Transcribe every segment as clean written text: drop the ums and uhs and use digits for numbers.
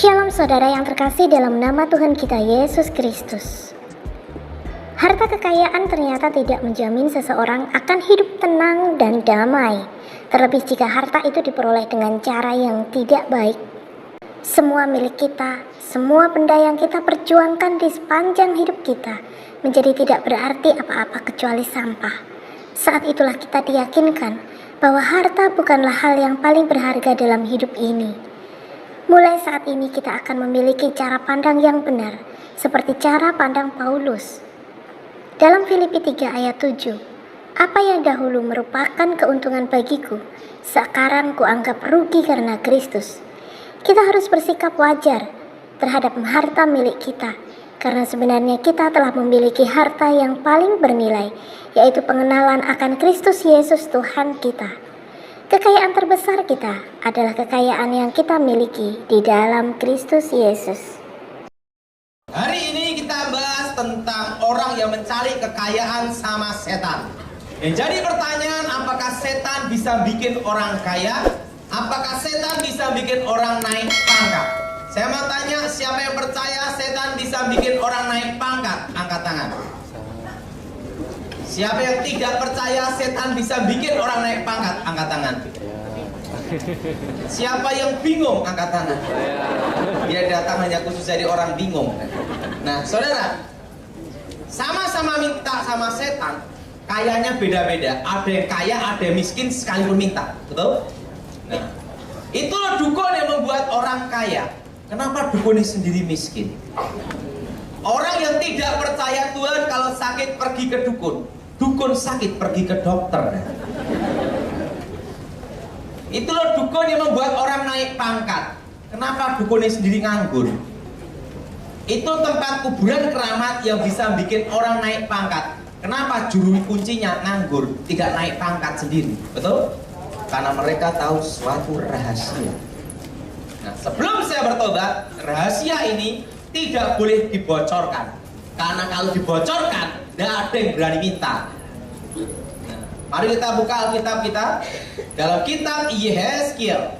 Shalom saudara yang terkasih dalam nama Tuhan kita Yesus Kristus. Harta kekayaan ternyata tidak menjamin seseorang akan hidup tenang dan damai, terlebih jika harta itu diperoleh dengan cara yang tidak baik. Semua milik kita, semua benda yang kita perjuangkan di sepanjang hidup kita menjadi tidak berarti apa-apa kecuali sampah. Saat itulah kita diyakinkan bahwa harta bukanlah hal yang paling berharga dalam hidup ini. Mulai saat ini kita akan memiliki cara pandang yang benar, seperti cara pandang Paulus. Dalam Filipi 3 ayat 7, apa yang dahulu merupakan keuntungan bagiku, sekarang kuanggap rugi karena Kristus. Kita harus bersikap wajar terhadap harta milik kita, karena sebenarnya kita telah memiliki harta yang paling bernilai, yaitu pengenalan akan Kristus Yesus Tuhan kita. Kekayaan terbesar kita adalah kekayaan yang kita miliki di dalam Kristus Yesus. Hari ini kita bahas tentang orang yang mencari kekayaan sama setan. Yang jadi pertanyaan, apakah setan bisa bikin orang kaya? Apakah setan bisa bikin orang naik pangkat? Saya mau tanya, siapa yang percaya setan bisa bikin orang naik pangkat? Angkat tangan. Siapa yang tidak percaya setan bisa bikin orang naik pangkat? Angkat tangan. Siapa yang bingung? Angkat tangan. Dia datang hanya khusus dari orang bingung. Nah, saudara, sama-sama minta sama setan, kayanya beda-beda. Ada yang kaya, ada yang miskin sekalipun minta. Betul? Nah, itulah dukun yang membuat orang kaya. Kenapa dukunnya sendiri miskin? Orang yang tidak percaya Tuhan kalau sakit pergi ke dukun. Dukun sakit pergi ke dokter. Itulah dukun yang membuat orang naik pangkat. Kenapa dukunnya sendiri nganggur? Itu tempat kuburan keramat yang bisa bikin orang naik pangkat. Kenapa juru kuncinya nganggur, tidak naik pangkat sendiri? Betul? Karena mereka tahu suatu rahasia. Nah, sebelum saya bertobat, rahasia ini tidak boleh dibocorkan. Karena kalau dibocorkan, tidak ada yang berani minta. Nah, mari kita buka Alkitab kita dalam kitab Yehezkiel.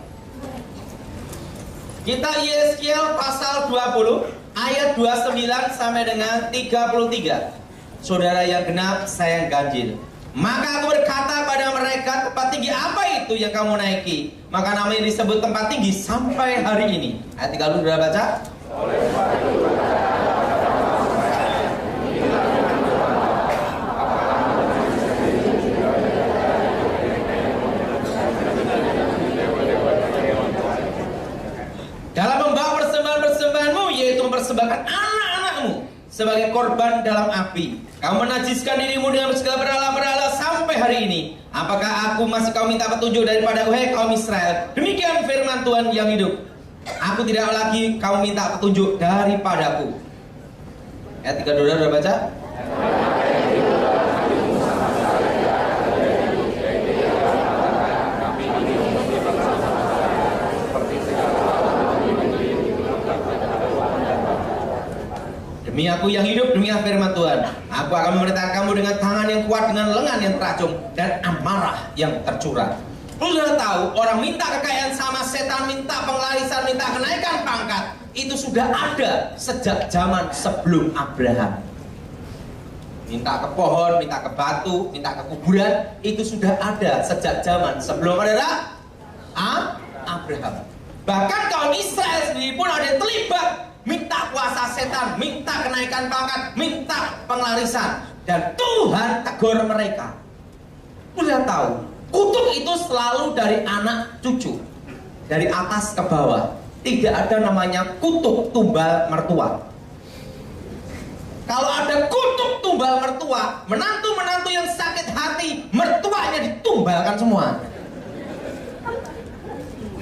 Kitab Yehezkiel pasal 20 ayat 29 sampai dengan 33. Saudara yang genap, saya yang ganjil. Maka aku berkata pada mereka, tempat tinggi apa itu yang kamu naiki? Maka namanya disebut tempat tinggi sampai hari ini. Ayat 30 sudah baca? Dalam membawa persembahan-persembahanmu, yaitu mempersembahkan anak-anakmu sebagai korban dalam api, kamu menajiskan dirimu dengan segala berhala-berhala sampai hari ini. Apakah aku masih kau minta petunjuk daripada hai kaum Israel? Demikian firman Tuhan yang hidup. Aku tidak lagi kau minta petunjuk daripadaku. Ayat 32 sudah baca? Demi aku yang hidup, demi firman Tuhan, aku akan memerintahkan kamu dengan tangan yang kuat, dengan lengan yang teracung, dan amarah yang tercurah. Sudah tahu, orang minta kekayaan sama setan, minta penglarisan, minta kenaikan pangkat, itu sudah ada sejak zaman sebelum Abraham. Minta ke pohon, minta ke batu, minta ke kuburan, itu sudah ada sejak zaman sebelum ada Abraham. Bahkan kaum Israel sendiri pun ada yang terlibat, minta kuasa setan, minta kenaikan pangkat, minta penglarisan, dan Tuhan tegur mereka. Sudah tahu, kutuk itu selalu dari anak cucu, dari atas ke bawah. Tidak ada namanya kutuk tumbal mertua. Kalau ada kutuk tumbal mertua, menantu-menantu yang sakit hati, mertuanya ditumbalkan semua.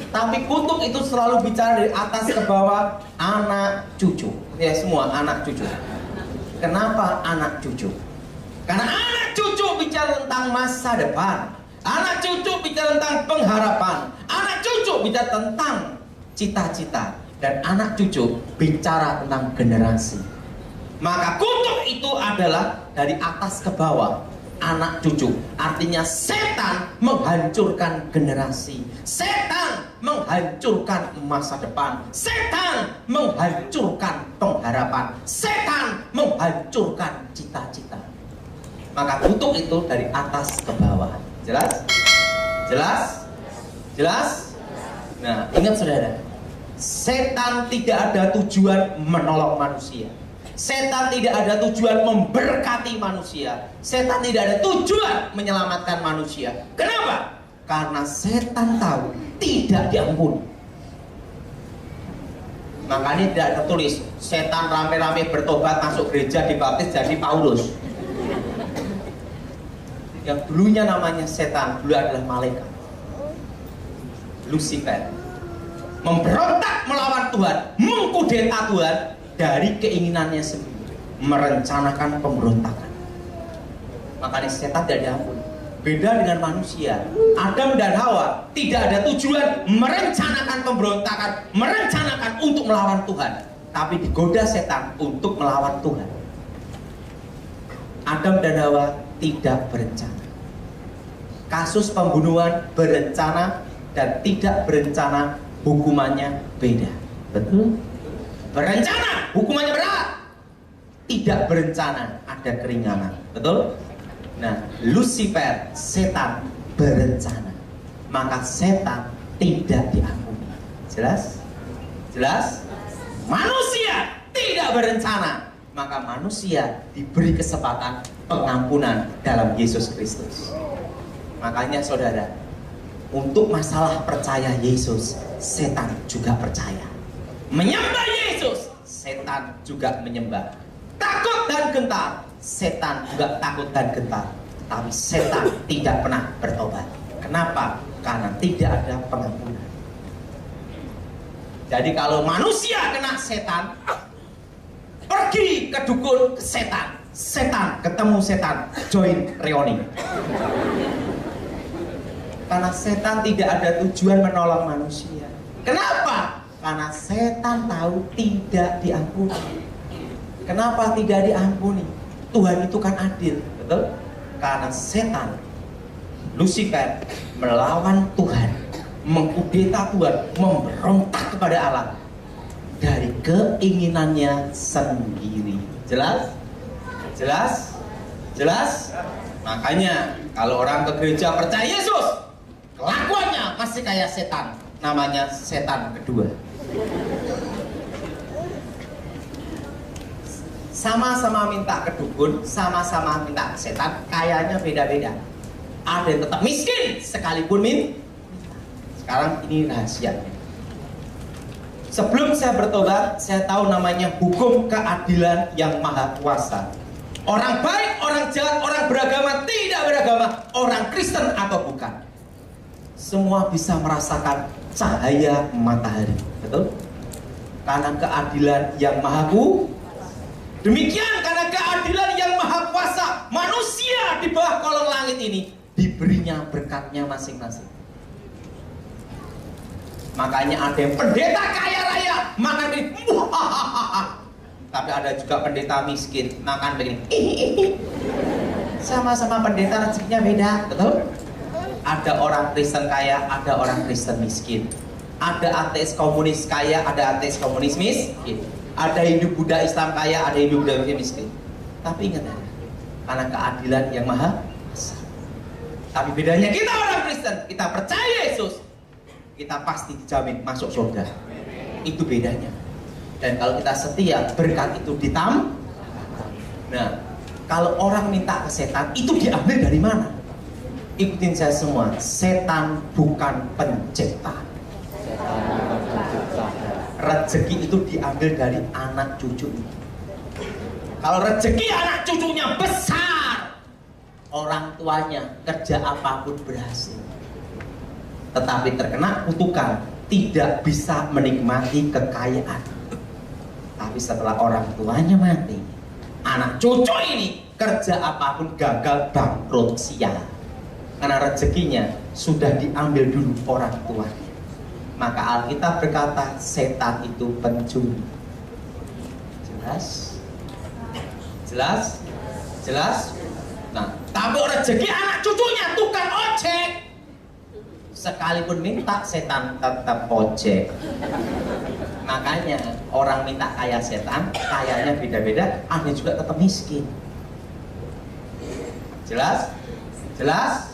Tapi kutuk itu selalu bicara dari atas ke bawah, anak cucu. Ya, semua anak cucu. Kenapa anak cucu? Karena anak cucu bicara tentang masa depan. Anak cucu bicara tentang pengharapan. Anak cucu bicara tentang cita-cita. Dan anak cucu bicara tentang generasi. Maka kutuk itu adalah dari atas ke bawah, anak cucu. Artinya setan menghancurkan generasi. Setan menghancurkan masa depan. Setan menghancurkan pengharapan. Setan menghancurkan cita-cita. Maka kutuk itu dari atas ke bawah. Jelas? Jelas? Jelas? Nah, ingat saudara, setan tidak ada tujuan menolong manusia. Setan tidak ada tujuan memberkati manusia. Setan tidak ada tujuan menyelamatkan manusia. Kenapa? Karena setan tahu tidak diampuni. Makanya tidak tertulis setan rame-rame bertobat masuk gereja dibaptis jadi Paulus. Yang dulunya namanya setan dulu adalah malaikat, Lucifer, memberontak melawan Tuhan, mengkudeta Tuhan dari keinginannya sendiri, merencanakan pemberontakan. Makanya setan tidak diampuni. Beda dengan manusia, Adam dan Hawa tidak ada tujuan merencanakan pemberontakan, merencanakan untuk melawan Tuhan, tapi digoda setan untuk melawan Tuhan. Adam dan Hawa tidak berencana. Kasus pembunuhan berencana dan tidak berencana hukumannya beda. Betul? Berencana hukumannya berat. Tidak berencana ada keringanan. Betul? Nah, Lucifer, setan berencana, maka setan tidak diampuni. Jelas? Jelas? Manusia tidak berencana, maka manusia diberi kesempatan pengampunan dalam Yesus Kristus. Makanya saudara, untuk masalah percaya Yesus, setan juga percaya. Menyembah Yesus, setan juga menyembah. Takut dan gentar, setan juga takut dan gentar. Tapi setan tidak pernah bertobat. Kenapa? Karena tidak ada pengampunan. Jadi kalau manusia kena setan, pergi ke dukun ke setan. Setan ketemu setan, join reuni. Karena setan tidak ada tujuan menolong manusia. Kenapa? Karena setan tahu tidak diampuni. Kenapa tidak diampuni? Tuhan itu kan adil, betul? Karena setan, Lucifer, melawan Tuhan, mengkudeta Tuhan, memberontak kepada Allah dari keinginannya sendiri. Jelas? Jelas? Jelas? Makanya kalau orang ke gereja percaya Yesus, kelakuannya masih kayak setan, namanya setan kedua. Sama-sama minta ke dukun, sama-sama minta ke setan, kayaknya beda-beda. Ada yang tetap miskin sekalipun minta. Sekarang ini rahasianya. Sebelum saya bertobat, saya tahu namanya hukum keadilan yang maha kuasa. Orang baik, orang jahat, orang beragama, tidak beragama, orang Kristen atau bukan, semua bisa merasakan cahaya matahari. Betul? Karena keadilan yang maha kuasa. Demikian karena keadilan yang maha kuasa, manusia di bawah kolong langit ini diberinya berkatnya masing-masing. Makanya ada yang pendeta kaya raya makan begini, tapi ada juga pendeta miskin makan begini. Sama-sama pendeta rezekinya beda, betul? Ada orang Kristen kaya, ada orang Kristen miskin. Ada ateis komunis kaya, ada ateis komunis miskin. Ada Hindu Buddha Islam kaya, ada Hindu Buddha miskin. Tapi ingat ya, karena keadilan yang maha kuasa. Tapi bedanya kita orang Kristen, kita percaya Yesus, kita pasti dijamin masuk surga. Itu bedanya. Dan kalau kita setia, berkat itu ditambah. Nah, kalau orang minta ke setan, itu diambil dari mana? Ikutin saya semua. Setan bukan pencipta. Rezeki itu diambil dari anak cucu. Kalau rezeki anak cucunya besar, orang tuanya kerja apapun berhasil, tetapi terkena kutukan, tidak bisa menikmati kekayaan. Tapi setelah orang tuanya mati, anak cucu ini kerja apapun gagal, bangkrut, sial. Karena rezekinya sudah diambil dulu orang tuanya. Maka Alkitab berkata setan itu pencuri. Jelas? Jelas? Jelas? Nah, tapi rezeki anak cucunya tukang ojek. sekalipun minta setan tetap ojek. Makanya orang minta kaya setan, kayanya beda-beda, ada juga tetap miskin. Jelas? Jelas?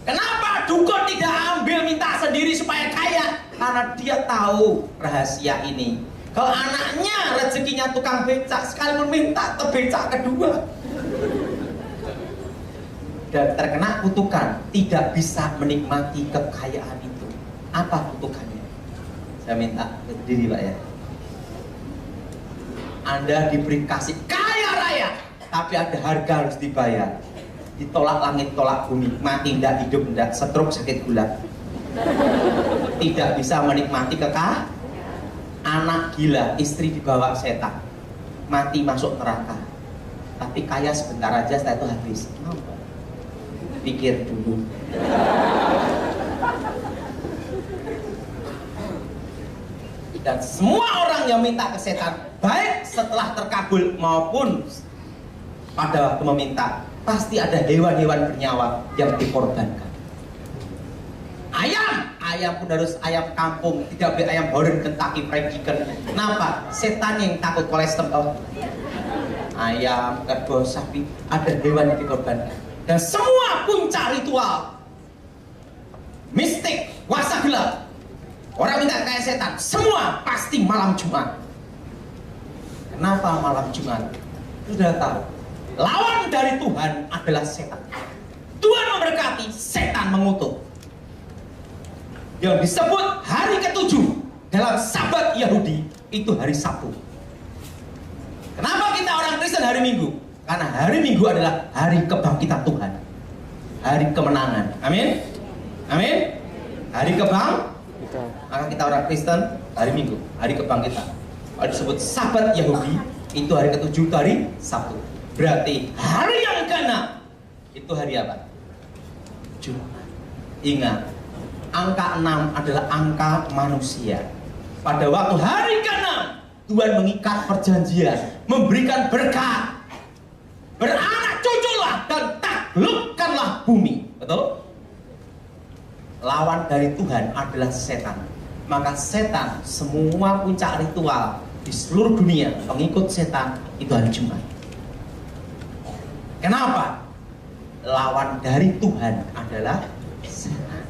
Kenapa dukun tidak ambil minta sendiri supaya kaya? Karena dia tahu rahasia ini. Kalau anaknya rezekinya tukang becak, sekalipun minta tetap becak kedua. Dan terkena kutukan, tidak bisa menikmati kekayaan itu. Apa kutukannya? Saya minta berdiri Pak ya. Anda diberi kasih kaya raya, tapi ada harga harus dibayar. Ditolak langit, tolak bumi, mati ndak, hidup ndak, stroke, sakit gula. Tidak bisa menikmati kekayaan. Anak gila, istri dibawa setan, mati masuk neraka. Tapi kaya sebentar aja, setelah itu habis. Pikir dulu. Dan semua orang yang minta ke setan, baik setelah terkabul maupun pada waktu meminta, pasti ada hewan-hewan bernyawa yang dikorbankan. Ayam pun harus ayam kampung, tidak boleh ayam horeng, Kentucky Fried Chicken. Kenapa? Setan yang takut kolesterol. Ayam, kerbau, sapi, ada hewan yang dikorbankan. Dan semua puncak ritual mistik, kuasa gelap, orang minta kayak setan, semua pasti malam Jumat. Kenapa malam Jumat? Sudah tahu, lawan dari Tuhan adalah setan. Tuhan memberkati, setan mengutuk. Yang disebut hari ke-7 dalam Sabat Yahudi itu hari Sabtu. Kenapa kita orang Kristen hari Minggu? Karena hari Minggu adalah hari kebangkitan Tuhan, hari kemenangan. Amin, amin. Hari kebangkitan. Maka kita orang Kristen hari Minggu, hari kebangkitan. Kalau disebut Sabat Yahudi itu hari ke-7, itu hari Sabtu. Berarti hari yang ke-6 itu hari apa? Jumat. Ingat, angka 6 adalah angka manusia. Pada waktu hari ke-6 Tuhan mengikat perjanjian, memberikan berkat, beranak cuculah dan taklukkanlah bumi. Betul? Lawan dari Tuhan adalah setan. Maka setan, semua puncak ritual di seluruh dunia pengikut setan itu hari Jumat. Kenapa? Lawan dari Tuhan adalah setan.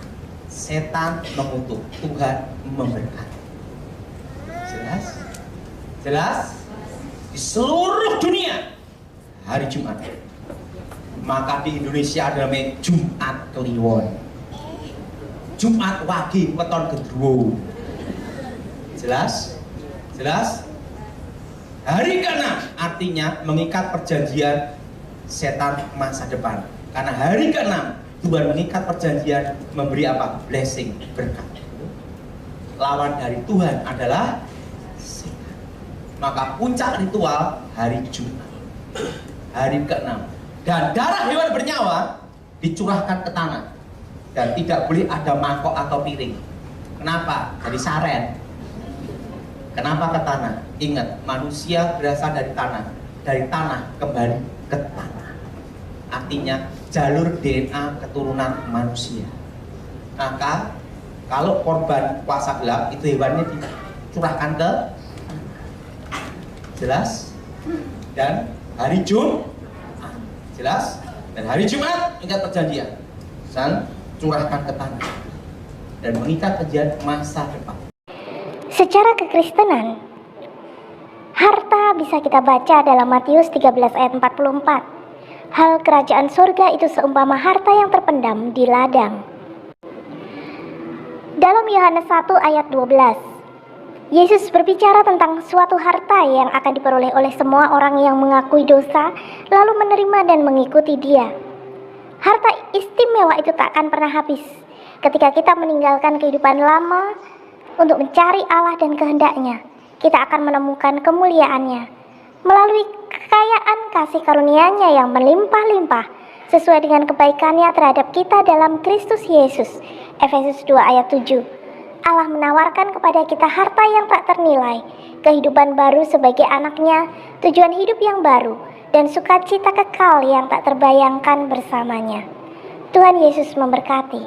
Setan mengutuk, Tuhan memberkati. Jelas? Jelas? Di seluruh dunia hari Jumat. Maka di Indonesia ada namanya Jumat Kliwon, Jumat Wage weton Gendruwo. Jelas? Jelas? Hari ke-6 artinya mengikat perjanjian setan masa depan. Karena hari ke-6 Tuhan mengikat perjanjian, memberi apa? Blessing, berkat. Lawan dari Tuhan adalah setan. Maka puncak ritual hari Jumat, hari ke-6. Dan darah hewan bernyawa dicurahkan ke tanah. Dan tidak boleh ada mangkok atau piring. Kenapa? Jadi saren. Kenapa ke tanah? Ingat, manusia berasal dari tanah. Dari tanah kembali ke tanah. Artinya jalur DNA keturunan manusia. Maka kalau korban kuasa gelap itu hewannya dicurahkan ke, jelas? Dan hari Jumat, jelas? Dan hari Jumat ingat perjanjian, dan curahkan ke tanah dan mengikat perjanjian masa depan. Secara kekristenan, harta bisa kita baca dalam Matius 13 ayat 44. Hal kerajaan surga itu seumpama harta yang terpendam di ladang. Dalam Yohanes 1 ayat 12, Yesus berbicara tentang suatu harta yang akan diperoleh oleh semua orang yang mengakui dosa, lalu menerima dan mengikuti Dia. Harta istimewa itu tak akan pernah habis. Ketika kita meninggalkan kehidupan lama untuk mencari Allah dan kehendak-Nya, kita akan menemukan kemuliaan-Nya melalui kekayaan kasih karunia-Nya yang melimpah-limpah sesuai dengan kebaikan-Nya terhadap kita dalam Kristus Yesus. Efesus 2 ayat 7. Allah menawarkan kepada kita harta yang tak ternilai, kehidupan baru sebagai anak-Nya, tujuan hidup yang baru, dan sukacita kekal yang tak terbayangkan bersamanya. Tuhan Yesus memberkati.